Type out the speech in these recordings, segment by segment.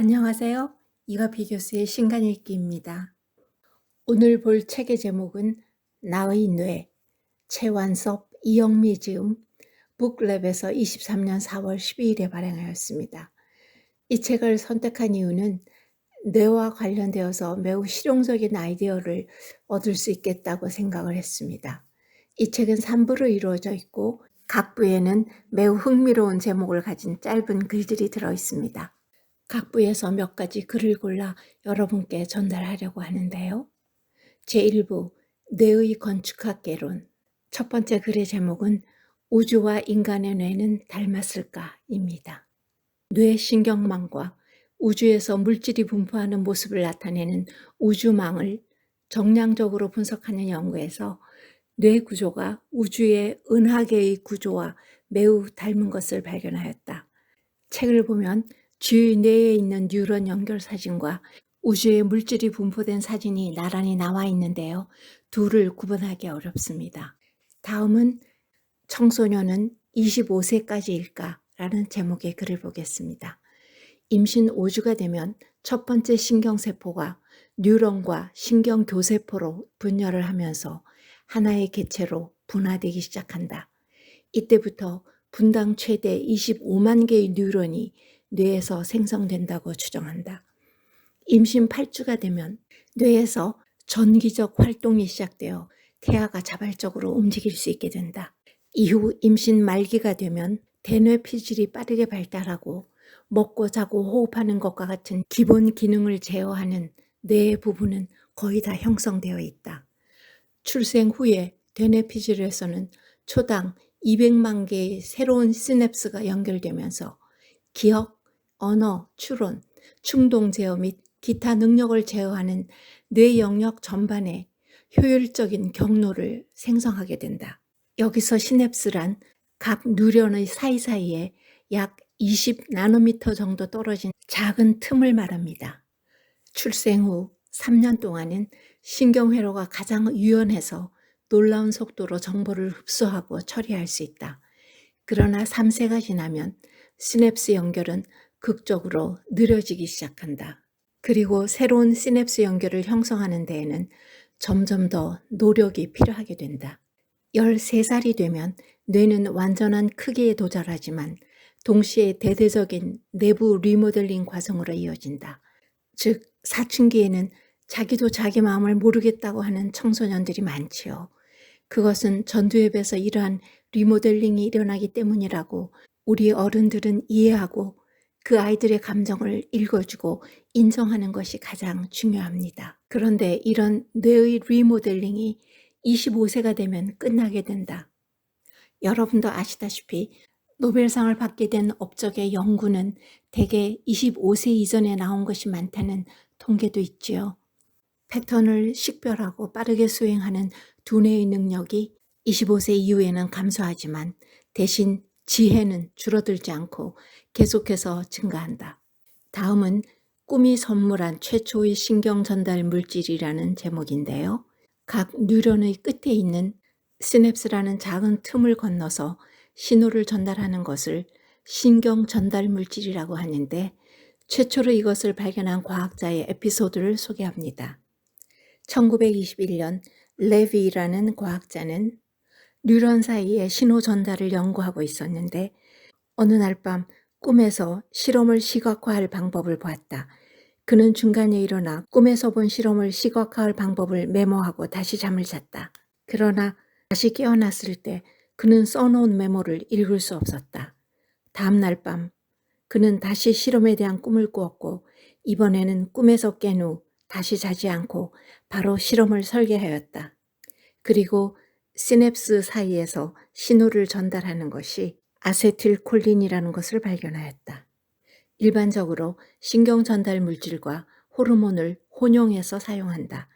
안녕하세요. 이화비 교수의 신간 읽기입니다. 오늘 볼 책의 제목은 나의 뇌, 최완섭, 이영미 지음, 북랩에서 23년 4월 12일에 발행하였습니다. 이 책을 선택한 이유는 뇌와 관련되어서 매우 실용적인 아이디어를 얻을 수 있겠다고 생각을 했습니다. 이 책은 3부로 이루어져 있고 각 부에는 매우 흥미로운 제목을 가진 짧은 글들이 들어 있습니다. 각 부에서 몇 가지 글을 골라 여러분께 전달하려고 하는데요. 제1부 뇌의 건축학 개론. 첫 번째 글의 제목은 우주와 인간의 뇌는 닮았을까입니다. 뇌신경망과 우주에서 물질이 분포하는 모습을 나타내는 우주망을 정량적으로 분석하는 연구에서 뇌 구조가 우주의 은하계의 구조와 매우 닮은 것을 발견하였다. 책을 보면 쥐의 뇌에 있는 뉴런 연결 사진과 우주의 물질이 분포된 사진이 나란히 나와 있는데요. 둘을 구분하기 어렵습니다. 다음은 청소년은 25세까지일까? 라는 제목의 글을 보겠습니다. 임신 5주가 되면 첫 번째 신경세포가 뉴런과 신경교세포로 분열을 하면서 하나의 개체로 분화되기 시작한다. 이때부터 분당 최대 25만 개의 뉴런이 뇌에서 생성된다고 추정한다. 임신 8주가 되면 뇌에서 전기적 활동이 시작되어 태아가 자발적으로 움직일 수 있게 된다. 이후 임신 말기가 되면 대뇌 피질이 빠르게 발달하고 먹고 자고 호흡하는 것과 같은 기본 기능을 제어하는 뇌의 부분은 거의 다 형성되어 있다. 출생 후에 대뇌 피질에서는 초당 200만 개의 새로운 시냅스가 연결되면서 기억, 언어, 추론, 충동 제어 및 기타 능력을 제어하는 뇌 영역 전반에 효율적인 경로를 생성하게 된다. 여기서 시냅스란 각 뉴런의 사이사이에 약 20나노미터 정도 떨어진 작은 틈을 말합니다. 출생 후 3년 동안은 신경회로가 가장 유연해서 놀라운 속도로 정보를 흡수하고 처리할 수 있다. 그러나 3세가 지나면 시냅스 연결은 극적으로 느려지기 시작한다. 그리고 새로운 시냅스 연결을 형성하는 데에는 점점 더 노력이 필요하게 된다. 13살이 되면 뇌는 완전한 크기에 도달하지만 동시에 대대적인 내부 리모델링 과정으로 이어진다. 즉, 사춘기에는 자기도 자기 마음을 모르겠다고 하는 청소년들이 많지요. 그것은 전두엽에서 이러한 리모델링이 일어나기 때문이라고 우리 어른들은 이해하고 그 아이들의 감정을 읽어주고 인정하는 것이 가장 중요합니다. 그런데 이런 뇌의 리모델링이 25세가 되면 끝나게 된다. 여러분도 아시다시피 노벨상을 받게 된 업적의 연구는 대개 25세 이전에 나온 것이 많다는 통계도 있지요. 패턴을 식별하고 빠르게 수행하는 두뇌의 능력이 25세 이후에는 감소하지만 대신 지혜는 줄어들지 않고 계속해서 증가한다. 다음은 꿈이 선물한 최초의 신경 전달 물질이라는 제목인데요. 각 뉴런의 끝에 있는 시냅스라는 작은 틈을 건너서 신호를 전달하는 것을 신경 전달 물질이라고 하는데 최초로 이것을 발견한 과학자의 에피소드를 소개합니다. 1921년 레비라는 과학자는 뉴런 사이의 신호 전달을 연구하고 있었는데 어느 날 밤 꿈에서 실험을 시각화할 방법을 보았다. 그는 중간에 일어나 꿈에서 본 실험을 시각화할 방법을 메모하고 다시 잠을 잤다. 그러나 다시 깨어났을 때 그는 써놓은 메모를 읽을 수 없었다. 다음 날 밤 그는 다시 실험에 대한 꿈을 꾸었고 이번에는 꿈에서 깬 후 다시 자지 않고 바로 실험을 설계하였다. 그리고 시냅스 사이에서 신호를 전달하는 것이 아세틸콜린이라는 것을 발견하였다. 일반적으로 신경 전달 물질과 호르몬을 혼용해서 사용한다.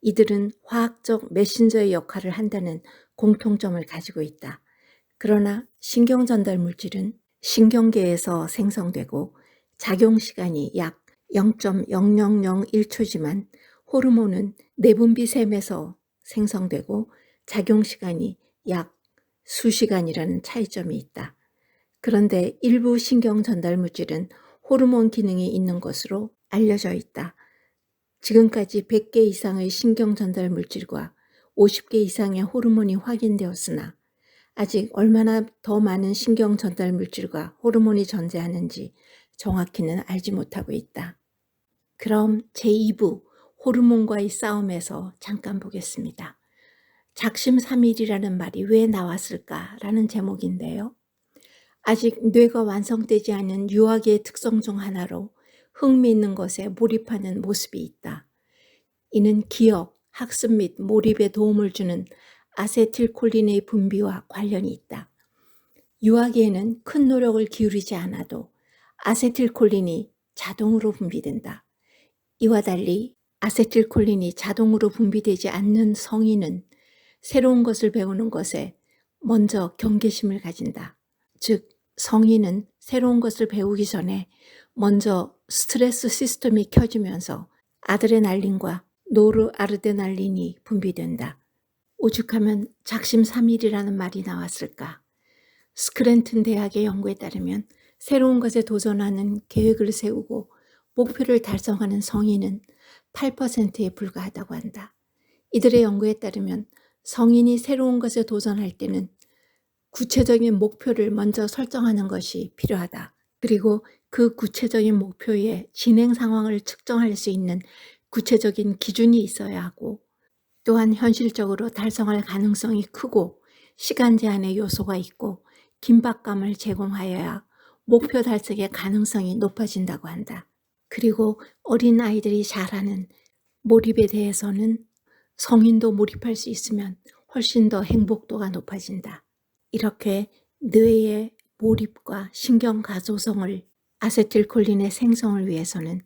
이들은 화학적 메신저의 역할을 한다는 공통점을 가지고 있다. 그러나 신경 전달 물질은 신경계에서 생성되고 작용 시간이 약 0.0001초지만 호르몬은 내분비샘에서 생성되고 작용 시간이 약 수시간이라는 차이점이 있다. 그런데 일부 신경 전달 물질은 호르몬 기능이 있는 것으로 알려져 있다. 지금까지 100개 이상의 신경 전달 물질과 50개 이상의 호르몬이 확인되었으나 아직 얼마나 더 많은 신경 전달 물질과 호르몬이 존재하는지 정확히는 알지 못하고 있다. 그럼 제2부 호르몬과의 싸움에서 잠깐 보겠습니다. 작심삼일이라는 말이 왜 나왔을까라는 제목인데요. 아직 뇌가 완성되지 않은 유아기의 특성 중 하나로 흥미있는 것에 몰입하는 모습이 있다. 이는 기억, 학습 및 몰입에 도움을 주는 아세틸콜린의 분비와 관련이 있다. 유아기에는 큰 노력을 기울이지 않아도 아세틸콜린이 자동으로 분비된다. 이와 달리 아세틸콜린이 자동으로 분비되지 않는 성인은 새로운 것을 배우는 것에 먼저 경계심을 가진다. 즉, 성인은 새로운 것을 배우기 전에 먼저 스트레스 시스템이 켜지면서 아드레날린과 노르아드레날린이 분비된다. 오죽하면 작심삼일이라는 말이 나왔을까? 스크랜튼 대학의 연구에 따르면 새로운 것에 도전하는 계획을 세우고 목표를 달성하는 성인은 8%에 불과하다고 한다. 이들의 연구에 따르면 성인이 새로운 것에 도전할 때는 구체적인 목표를 먼저 설정하는 것이 필요하다. 그리고 그 구체적인 목표의 진행 상황을 측정할 수 있는 구체적인 기준이 있어야 하고, 또한 현실적으로 달성할 가능성이 크고 시간 제한의 요소가 있고 긴박감을 제공하여야 목표 달성의 가능성이 높아진다고 한다. 그리고 어린 아이들이 잘하는 몰입에 대해서는 성인도 몰입할 수 있으면 훨씬 더 행복도가 높아진다. 이렇게 뇌의 몰입과 신경 가소성을 아세틸콜린의 생성을 위해서는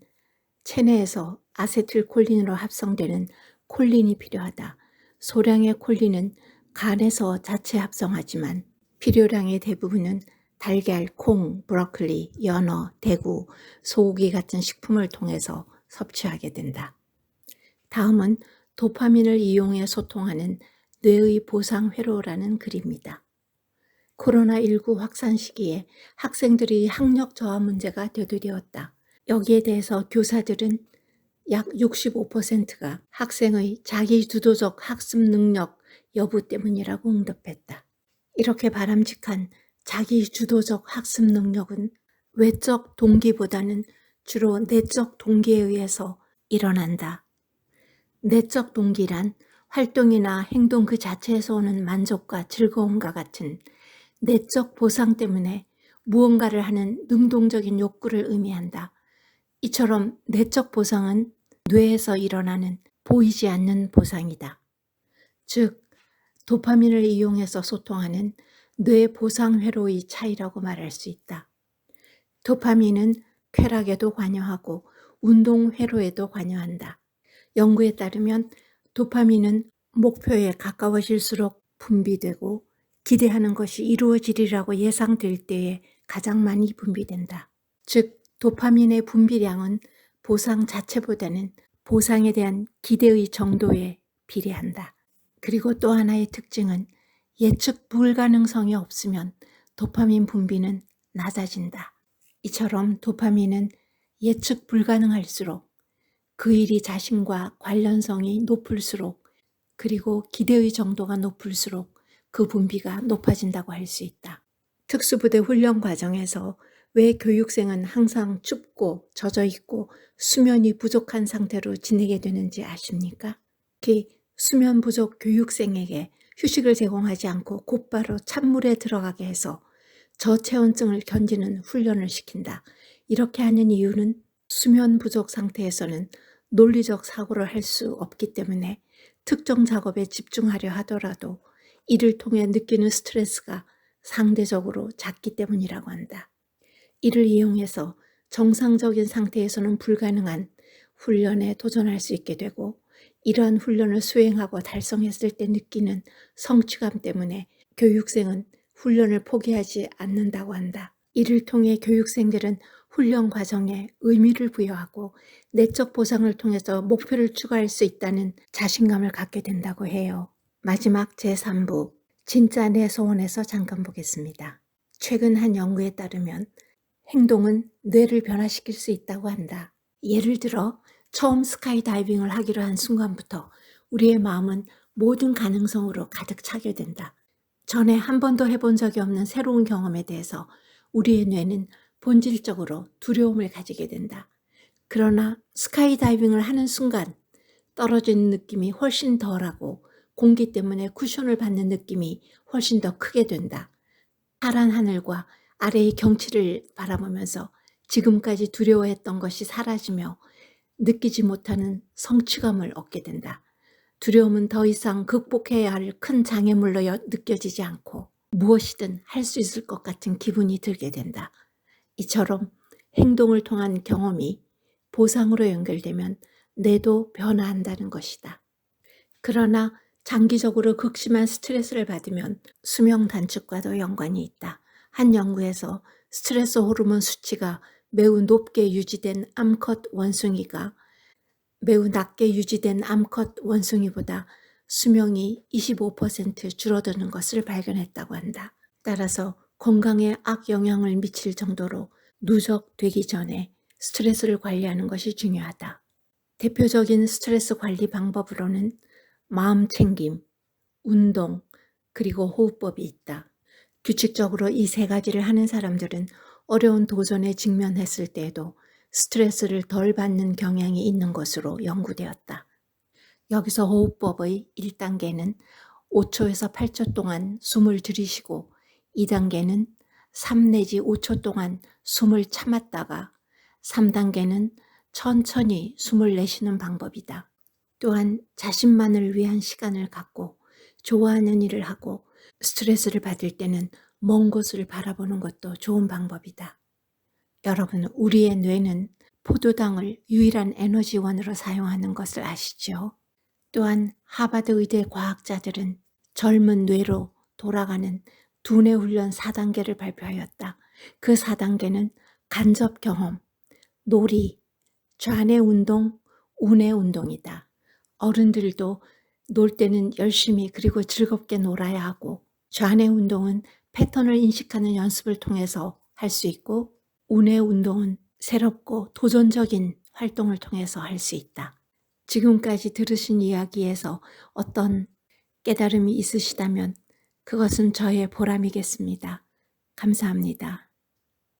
체내에서 아세틸콜린으로 합성되는 콜린이 필요하다. 소량의 콜린은 간에서 자체 합성하지만 필요량의 대부분은 달걀, 콩, 브로콜리, 연어, 대구, 소고기 같은 식품을 통해서 섭취하게 된다. 다음은 도파민을 이용해 소통하는 뇌의 보상회로라는 글입니다. 코로나19 확산 시기에 학생들이 학력 저하 문제가 대두되었다. 여기에 대해서 교사들은 약 65%가 학생의 자기주도적 학습 능력 여부 때문이라고 응답했다. 이렇게 바람직한 자기주도적 학습 능력은 외적 동기보다는 주로 내적 동기에 의해서 일어난다. 내적 동기란 활동이나 행동 그 자체에서 오는 만족과 즐거움과 같은 내적 보상 때문에 무언가를 하는 능동적인 욕구를 의미한다. 이처럼 내적 보상은 뇌에서 일어나는 보이지 않는 보상이다. 즉, 도파민을 이용해서 소통하는 뇌 보상 회로의 차이라고 말할 수 있다. 도파민은 쾌락에도 관여하고 운동 회로에도 관여한다. 연구에 따르면 도파민은 목표에 가까워질수록 분비되고 기대하는 것이 이루어지리라고 예상될 때에 가장 많이 분비된다. 즉, 도파민의 분비량은 보상 자체보다는 보상에 대한 기대의 정도에 비례한다. 그리고 또 하나의 특징은 예측 불가능성이 없으면 도파민 분비는 낮아진다. 이처럼 도파민은 예측 불가능할수록 그 일이 자신과 관련성이 높을수록 그리고 기대의 정도가 높을수록 그 분비가 높아진다고 할 수 있다. 특수부대 훈련 과정에서 왜 교육생은 항상 춥고 젖어 있고 수면이 부족한 상태로 지내게 되는지 아십니까? 특히 수면 부족 교육생에게 휴식을 제공하지 않고 곧바로 찬물에 들어가게 해서 저체온증을 견디는 훈련을 시킨다. 이렇게 하는 이유는 수면 부족 상태에서는 논리적 사고를 할 수 없기 때문에 특정 작업에 집중하려 하더라도 이를 통해 느끼는 스트레스가 상대적으로 작기 때문이라고 한다. 이를 이용해서 정상적인 상태에서는 불가능한 훈련에 도전할 수 있게 되고 이러한 훈련을 수행하고 달성했을 때 느끼는 성취감 때문에 교육생은 훈련을 포기하지 않는다고 한다. 이를 통해 교육생들은 훈련 과정에 의미를 부여하고 내적 보상을 통해서 목표를 추구할 수 있다는 자신감을 갖게 된다고 해요. 마지막 제3부 진짜 내 소원에서 잠깐 보겠습니다. 최근 한 연구에 따르면 행동은 뇌를 변화시킬 수 있다고 한다. 예를 들어 처음 스카이다이빙을 하기로 한 순간부터 우리의 마음은 모든 가능성으로 가득 차게 된다. 전에 한 번도 해본 적이 없는 새로운 경험에 대해서 우리의 뇌는 본질적으로 두려움을 가지게 된다. 그러나 스카이다이빙을 하는 순간 떨어지는 느낌이 훨씬 덜하고 공기 때문에 쿠션을 받는 느낌이 훨씬 더 크게 된다. 파란 하늘과 아래의 경치를 바라보면서 지금까지 두려워했던 것이 사라지며 느끼지 못하는 성취감을 얻게 된다. 두려움은 더 이상 극복해야 할 큰 장애물로 느껴지지 않고 무엇이든 할 수 있을 것 같은 기분이 들게 된다. 이처럼 행동을 통한 경험이 보상으로 연결되면 뇌도 변화한다는 것이다. 그러나 장기적으로 극심한 스트레스를 받으면 수명 단축과도 연관이 있다. 한 연구에서 스트레스 호르몬 수치가 매우 높게 유지된 암컷 원숭이가 매우 낮게 유지된 암컷 원숭이보다 수명이 25% 줄어드는 것을 발견했다고 한다. 따라서 건강에 악영향을 미칠 정도로 누적되기 전에 스트레스를 관리하는 것이 중요하다. 대표적인 스트레스 관리 방법으로는 마음 챙김, 운동, 그리고 호흡법이 있다. 규칙적으로 이 세 가지를 하는 사람들은 어려운 도전에 직면했을 때에도 스트레스를 덜 받는 경향이 있는 것으로 연구되었다. 여기서 호흡법의 1단계는 5초에서 8초 동안 숨을 들이쉬고 2단계는 3 내지 5초 동안 숨을 참았다가 3단계는 천천히 숨을 내쉬는 방법이다. 또한 자신만을 위한 시간을 갖고 좋아하는 일을 하고 스트레스를 받을 때는 먼 곳을 바라보는 것도 좋은 방법이다. 여러분, 우리의 뇌는 포도당을 유일한 에너지원으로 사용하는 것을 아시죠? 또한 하버드 의대 과학자들은 젊은 뇌로 돌아가는 두뇌 훈련 4단계를 발표하였다. 그 4단계는 간접 경험, 놀이, 좌뇌 운동, 우뇌 운동이다. 어른들도 놀 때는 열심히 그리고 즐겁게 놀아야 하고 좌뇌 운동은 패턴을 인식하는 연습을 통해서 할 수 있고 우뇌 운동은 새롭고 도전적인 활동을 통해서 할 수 있다. 지금까지 들으신 이야기에서 어떤 깨달음이 있으시다면 그것은 저의 보람이겠습니다. 감사합니다.